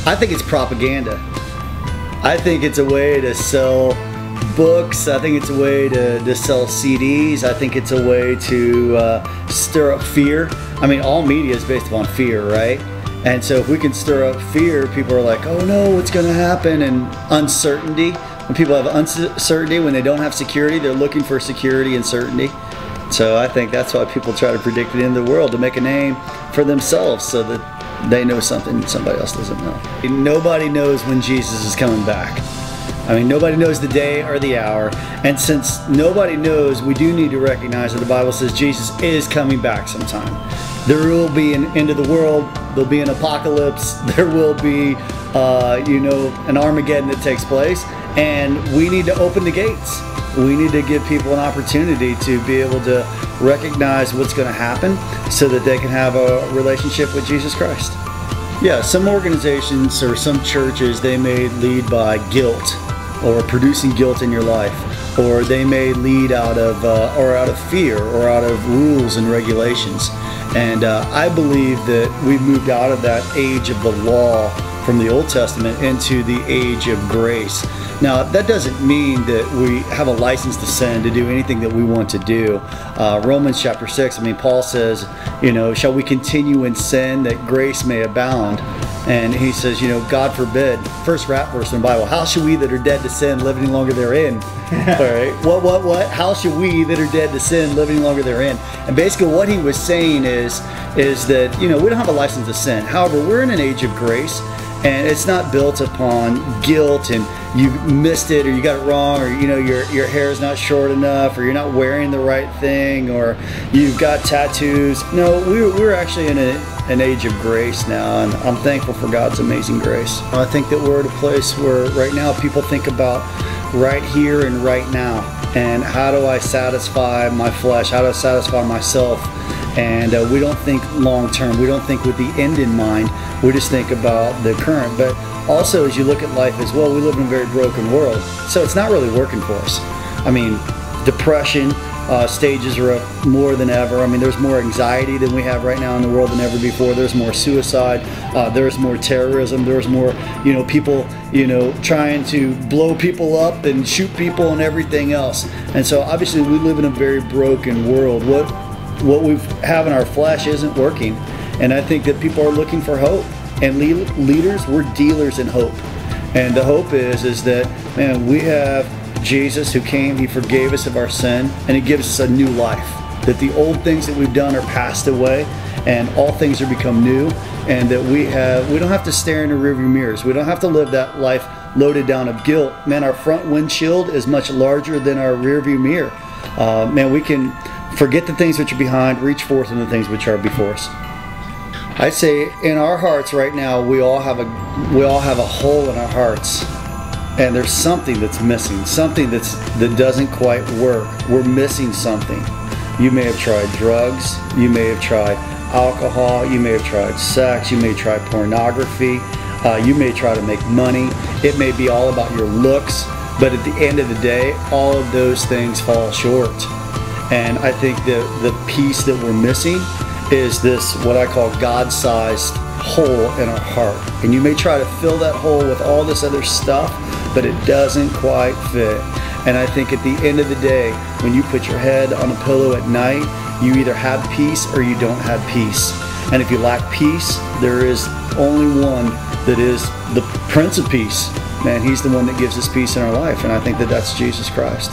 I think it's propaganda. I think it's a way to sell books. I think it's a way to sell CDs. I think it's a way to stir up fear. I mean, all media is based upon fear, right? And so if we can stir up fear, people are like, oh no, what's going to happen? And uncertainty. When people have uncertainty, when they don't have security, they're looking for security and certainty. So I think that's why people try to predict the end of the world, to make a name for themselves so that they know something somebody else doesn't know. Nobody knows when Jesus is coming back. I mean, nobody knows the day or the hour. And since nobody knows, we do need to recognize that the Bible says Jesus is coming back sometime. There will be an end of the world. There'll be an apocalypse. There will be, an Armageddon that takes place. And we need to open the gates. We need to give people an opportunity to be able to recognize what's going to happen so that they can have a relationship with Jesus Christ. Yeah, some organizations or some churches, they may lead by guilt or producing guilt in your life, or they may lead out of fear or out of rules and regulations. And I believe that we've moved out of that age of the law from the Old Testament into the age of grace. Now, that doesn't mean that we have a license to sin, to do anything that we want to do. Romans chapter 6, Paul says, shall we continue in sin that grace may abound? And he says, God forbid, first rap verse in the Bible, how shall we that are dead to sin live any longer therein? All right, what? How shall we that are dead to sin live any longer therein? And basically what he was saying is that, we don't have a license to sin. However, we're in an age of grace, and it's not built upon guilt and you missed it or you got it wrong, or your hair is not short enough, or you're not wearing the right thing, or you've got tattoos. No, we're actually in an age of grace now, and I'm thankful for God's amazing grace. I think that we're at a place where right now people think about right here and right now, and how do I satisfy my flesh, how do I satisfy myself? And we don't think long term, we don't think with the end in mind, we just think about the current. But also, as you look at life as well, we live in a very broken world, so it's not really working for us. Depression stages are up more than ever. There's more anxiety than we have right now in the world than ever before. There's more suicide, there's more terrorism, there's more people trying to blow people up and shoot people and everything else. And so obviously we live in a very broken world. What we have in our flesh isn't working, and I think that people are looking for hope, and leaders, we're dealers in hope. And the hope is that, man, we have Jesus who came, he forgave us of our sin, and he gives us a new life, that the old things that we've done are passed away and all things are become new, and that we don't have to stare in the rearview mirrors. We don't have to live that life loaded down of guilt. Man, our front windshield is much larger than our rearview mirror. Man, we can forget the things which are behind, reach forth in the things which are before us. I'd say in our hearts right now, we all have a hole in our hearts, and there's something that's missing, something that doesn't quite work. We're missing something. You may have tried drugs, you may have tried alcohol, you may have tried sex, you may try pornography, you may try to make money. It may be all about your looks, but at the end of the day, all of those things fall short. And I think the piece that we're missing is this, what I call God-sized hole in our heart. And you may try to fill that hole with all this other stuff, but it doesn't quite fit. And I think at the end of the day, when you put your head on a pillow at night, you either have peace or you don't have peace. And if you lack peace, there is only one that is the Prince of Peace. Man, he's the one that gives us peace in our life, and I think that that's Jesus Christ.